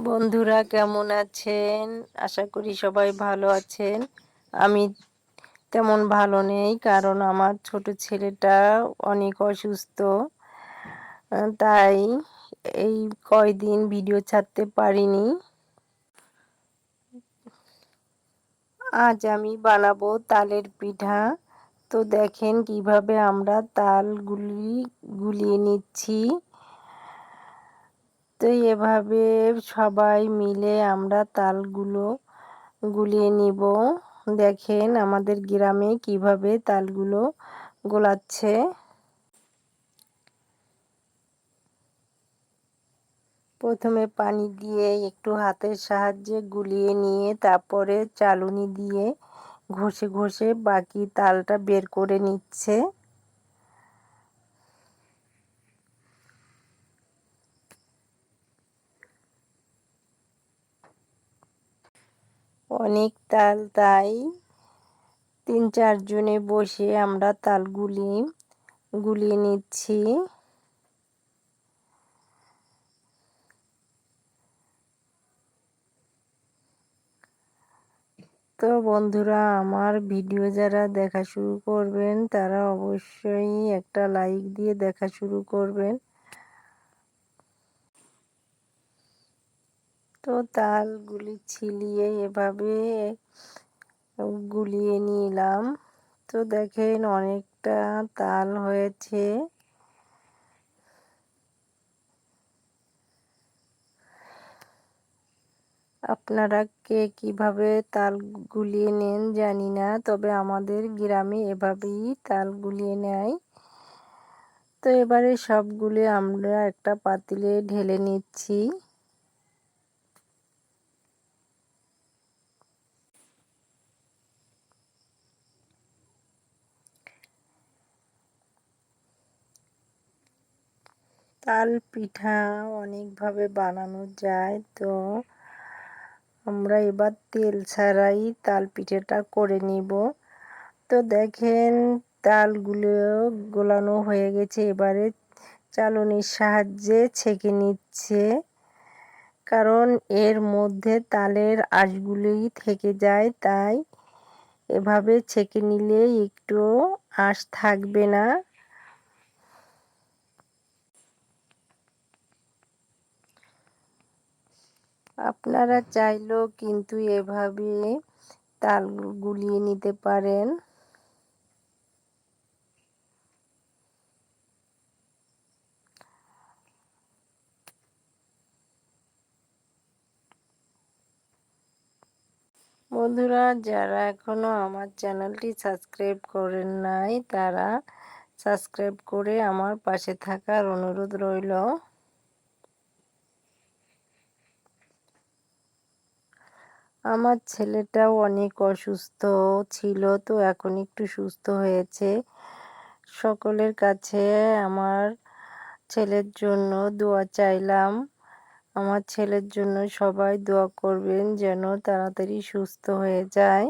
বন্ধুরা কেমন আছেন? আশা করি সবাই ভালো আছেন। আমি তেমন ভালো নেই, কারণ আমার ছোট ছেলেটা অনেক অসুস্থ। তাই এই কয়দিন ভিডিও ছাড়তে পারিনি। আজ আমি বানাবো তালের পিঠা। তো দেখেন কিভাবে আমরা তালগুলি গুলিয়ে নিচ্ছি। তো এভাবে সবাই মিলে আমরা তালগুলো গুলিয়ে নিব। দেখেন আমাদের গ্রামে কিভাবে তালগুলো গোলাচ্ছে। প্রথমে পানি দিয়ে একটু হাতের সাহায্যে গুলিয়ে নিয়ে তারপরে চালুনি দিয়ে ঘষে ঘষে বাকি তালটা বের করে নিচ্ছে। অনেক তাল, তাই ৩-৪ জনে বসে আমরা তালগুলি গুলিয়ে নিচ্ছি। তো বন্ধুরা, আমার ভিডিও যারা দেখা শুরু করবেন তারা অবশ্যই একটা লাইক দিয়ে দেখা শুরু করবেন। তো তালগুলি ছিলিয়ে এভাবে গুলিয়ে নিলাম। তো দেখেন অনেকটা তাল হয়েছে। আপনারা কে কিভাবে তাল গুলিয়ে নেন জানি না, তবে আমাদের গ্রামে এভাবেই তাল গুলিয়ে নেয়। তো এবারে সবগুলো আমরা একটা পাতিলে ঢেলে নিচ্ছি। তাল পিঠা অনেকভাবে বানানো যায়, তো আমরা এবার তেল ছাড়াই তাল পিঠাটা করে নিব। তো দেখেন তালগুলো গোলানো হয়ে গেছে, এবারে চালনির সাহায্যে ছেঁকে নিচ্ছে, কারণ এর মধ্যে তালের আঁশগুলোই থেকে যায়। তাই এভাবে ছেঁকে নিলে একটু আঁশ থাকবে না। আপনারা চাইলেও কিন্তু এভাবে তাল গুলিয়ে নিতে পারেন। বন্ধুরা, যারা এখনো আমার চ্যানেলটি সাবস্ক্রাইব করেন নাই তারা সাবস্ক্রাইব করে আমার পাশে থাকার অনুরোধ রইল। আমার ছেলেটাও অনেক অসুস্থ ছিল, তো এখন একটু সুস্থ হয়েছে। সকলের কাছে আমার ছেলের জন্য দোয়া চাইলাম। আমার ছেলের জন্য সবাই দোয়া করবেন যেন তাড়াতাড়ি সুস্থ হয়ে যায়।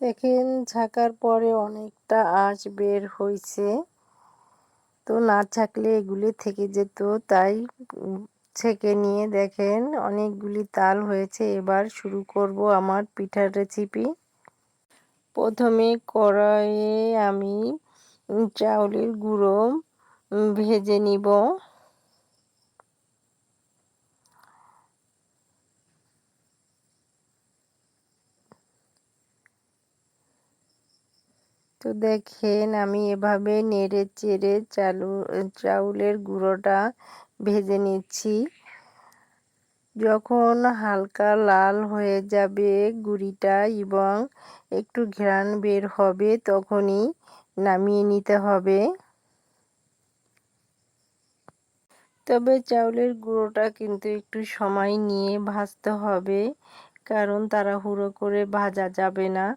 দেখেন ছাকার পরে অনেকটা আঁশ বের হয়েছে। তো না ছাকলে এগুলি থেকে যেত, তাই ছেঁকে নিয়ে দেখেন অনেকগুলি তাল হয়েছে। এবার শুরু করব আমার পিঠার রেসিপি। প্রথমে কড়াইয়ে আমি চাউলের গুঁড়ো ভেজে নিব। তো দেখেন আমি এভাবে নেড়ে চেড়ে চাউলের গুঁড়োটা ভেজে নিচ্ছি। যখন হালকা লাল হয়ে যাবে গুঁড়িটা এবং একটু ঘ্রাণ বের হবে, তখনই নামিয়ে নিতে হবে। তবে চাউলের গুঁড়োটা কিন্তু একটু সময় নিয়ে ভাজতে হবে, কারণ তাড়াহুড়ো করে ভাজা যাবে না।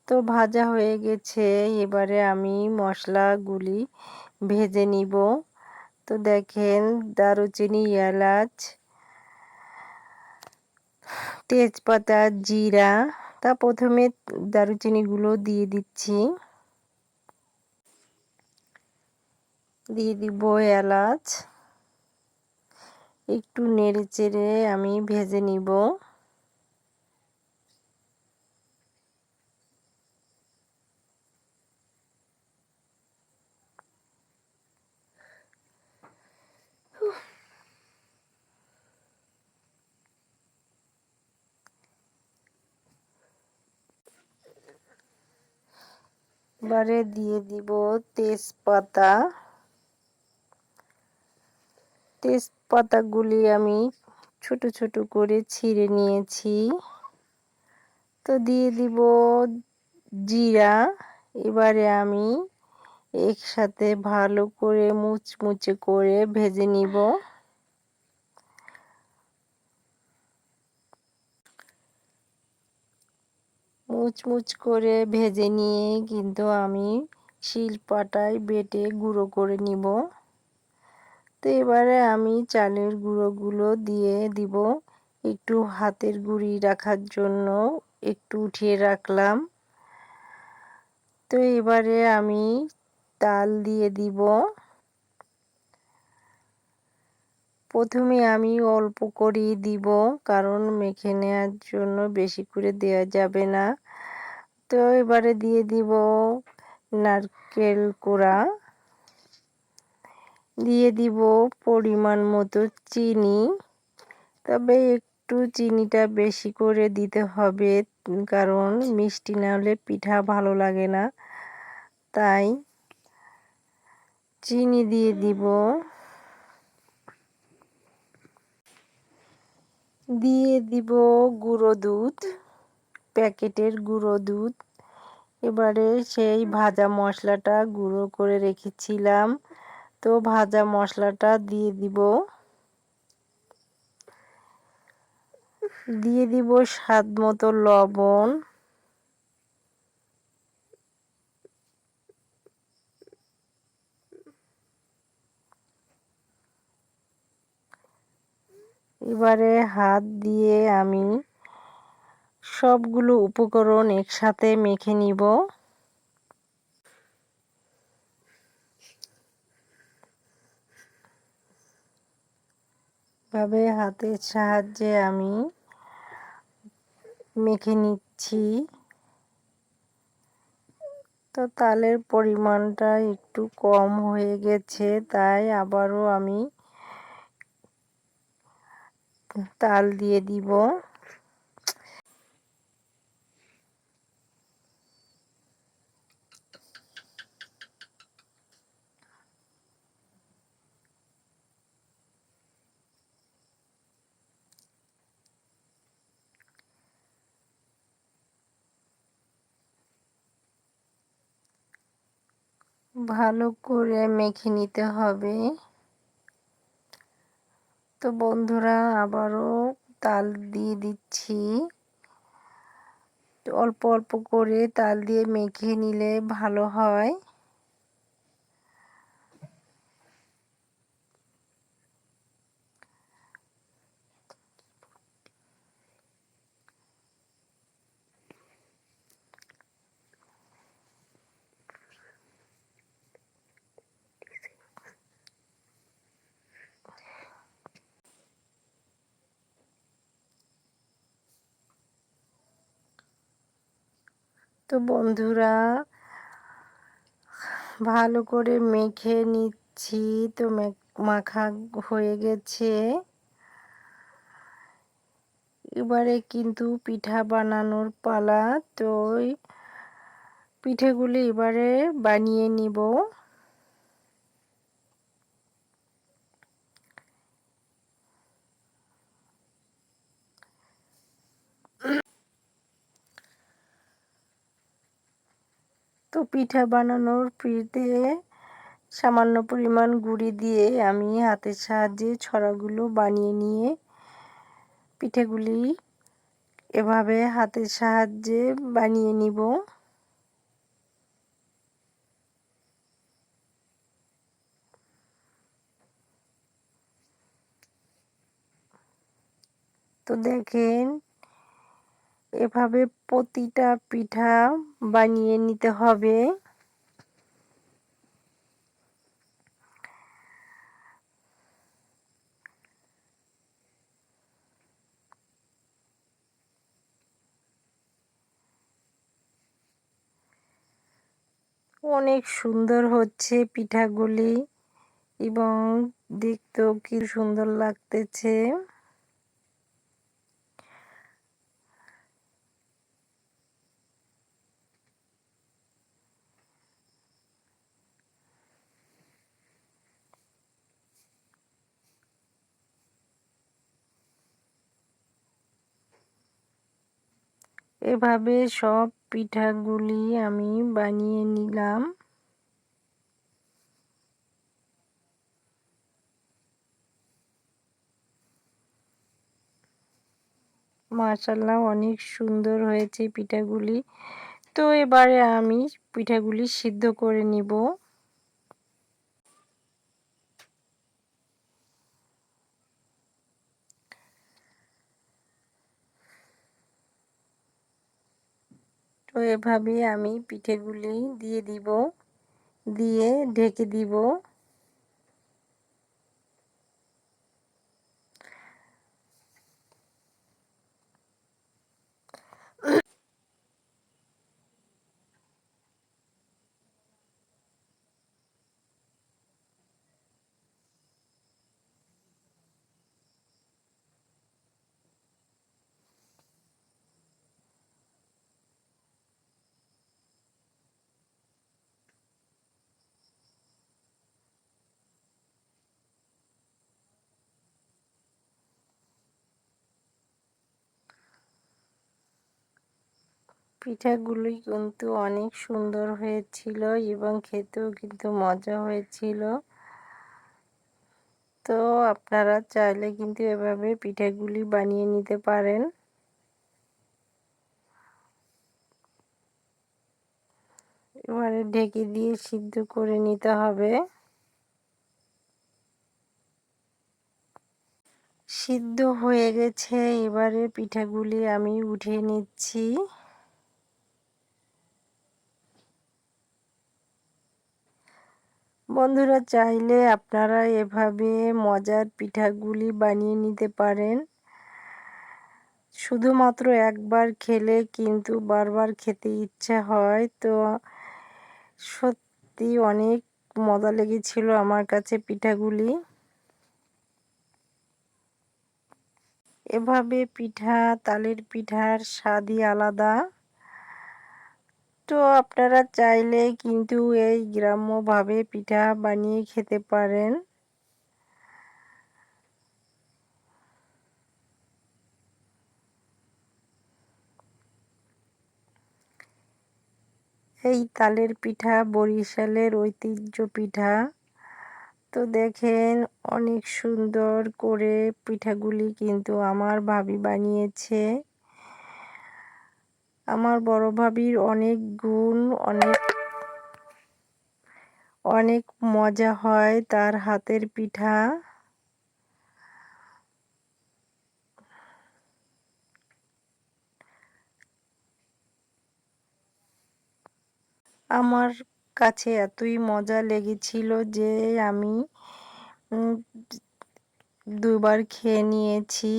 তো ভাজা হয়ে গেছে, এবারে আমি মশলাগুলি ভেজে নিব। তো দেখেন দারুচিনি, এলাচ, তেজপাতা, জিরা, তা প্রথমে দারুচিনিগুলো দিয়ে দিচ্ছি, দিয়ে দিব এলাচ, একটু নেড়ে চেড়ে আমি ভেজে নিব। এবারে দিয়ে দিব তেজপাতা। তেজপাতাগুলি আমি ছোট ছোট করে ছিঁড়ে নিয়েছি। তো দিয়ে দিব জিরা। এবারে আমি একসাথে ভালো করে মুচমুচে করে ভেজে নিব। মুচমুচ করে ভেজে নিয়ে কিন্তু আমি শিলপাটায় বেটে গুঁড়ো করে নিব। তো এবারে আমি চালের গুঁড়োগুলো দিয়ে দিব, একটু হাতের গুঁড়ি রাখার জন্য একটু উঠিয়ে রাখলাম। তো এবারে আমি তাল দিয়ে দিব। প্রথমে আমি অল্প করেই দিব, কারণ মেখে নেওয়ার জন্য বেশি করে দেওয়া যাবে না। তো এবারে দিয়ে দিব নারকেল কোড়া, দিয়ে দিব পরিমাণ মতো চিনি। তবে একটু চিনিটা বেশি করে দিতে হবে, কারণ মিষ্টি না হলে পিঠা ভালো লাগে না। তাই চিনি দিয়ে দিব, দিয়ে দিব গুঁড়ো দুধ, প্যাকেটের গুঁড়ো দুধ। এবারে সেই ভাজা মশলাটা গুঁড়ো করে রেখেছিলাম, তো ভাজা মশলাটা দিয়ে দিব, দিয়ে দিব স্বাদ মতো লবণ, এবারে হাত দিয়ে আমি সবগুলো উপকরণ একসাথে মেখে নিব। ভাবে হাতের সাহায্যে আমি মেখে নিচ্ছি। তো তালের পরিমাণটা একটু কম হয়ে গেছে, তাই আবারও আমি তাল দিয়ে দিব। ভালো করে মেখে নিতে হবে। তো বন্ধুরা, আবারও তাল দিয়ে দিচ্ছি। অল্প অল্প করে তাল দিয়ে মেখে নিলে ভালো হয়। তো বন্ধুরা, ভালো করে মেখে নিচ্ছি। তো মাখা হয়ে গেছে। এবারে কিন্তু পিঠা বানানোর পালা। তো পিঠেগুলি এবারে বানিয়ে নিব। তো পিঠা বানানোর পিঠে সামান্য পরিমাণ গুঁড়ি দিয়ে আমি হাতের সাহায্যে ছড়াগুলো বানিয়ে নিয়ে পিঠেগুলি এভাবে হাতের সাহায্যে বানিয়ে নিব। তো দেখেন এভাবে প্রতিটা পিঠা বানিয়ে নিতে হবে। অনেক সুন্দর হচ্ছে পিঠাগুলি এবং দেখতেও কি সুন্দর লাগতেছে। এভাবে সব পিঠাগুলি আমি বানিয়ে নিলাম। মাশাআল্লাহ অনেক সুন্দর হয়েছে পিঠাগুলি। তো এবারে আমি পিঠাগুলি সিদ্ধ করে নিব। তো এভাবে আমি পিঠেগুলি দিয়ে দিব, দিয়ে ঢেকে দিব। পিঠাগুলি কিন্তু অনেক সুন্দর হয়েছিল এবং খেতেও কিন্তু মজা হয়েছিল। তো আপনারা চাইলে কিন্তু এভাবে পিঠাগুলি বানিয়ে নিতে পারেন। এবারে ঢেকে দিয়ে সিদ্ধ করে নিতে হবে। সিদ্ধ হয়ে গেছে, এবারে পিঠাগুলি আমি উঠিয়ে নিচ্ছি। বন্ধুরা চাইলে আপনারা এভাবে মজার পিঠাগুলি বানিয়ে নিতে পারেন। শুধুমাত্র একবার খেলে কিন্তু বারবার খেতে ইচ্ছা হয়। তো সত্যি অনেক মজা লেগেছিল আমার কাছে পিঠাগুলি। এভাবে পিঠা, তালের পিঠার স্বাদই আলাদা। তো আপনারা চাইলে কিন্তু এই গ্রাম্যভাবে পিঠা বানিয়ে খেতে পারেন। এই তালের পিঠা বরিশালের ঐতিহ্য পিঠা। তো দেখেন অনেক সুন্দর করে পিঠাগুলি কিন্তু আমার ভাবি বানিয়েছে। আমার বড় ভাবির অনেক গুণ, অনেক মজা হয় তার হাতের পিঠা। আমার কাছে এতই মজা লেগেছিল যে আমি উম, দুবার খেয়ে নিয়েছি।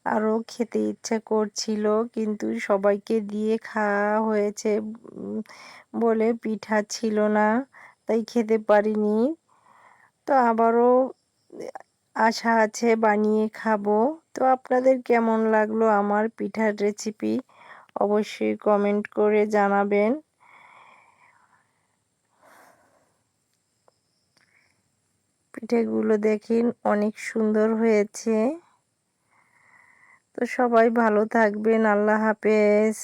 আরও খেতে ইচ্ছে করছিল কিন্তু সবাইকে দিয়ে খাওয়া হয়েছে বলে পিঠা ছিল না, তাই খেতে পারিনি। তো আবারও আশা আছে বানিয়ে খাবো। তো আপনাদের কেমন লাগলো আমার পিঠার রেসিপি অবশ্যই কমেন্ট করে জানাবেন। পিঠেগুলো দেখেন অনেক সুন্দর হয়েছে। তো সবাই ভালো থাকবেন। আল্লাহ হাফেজ।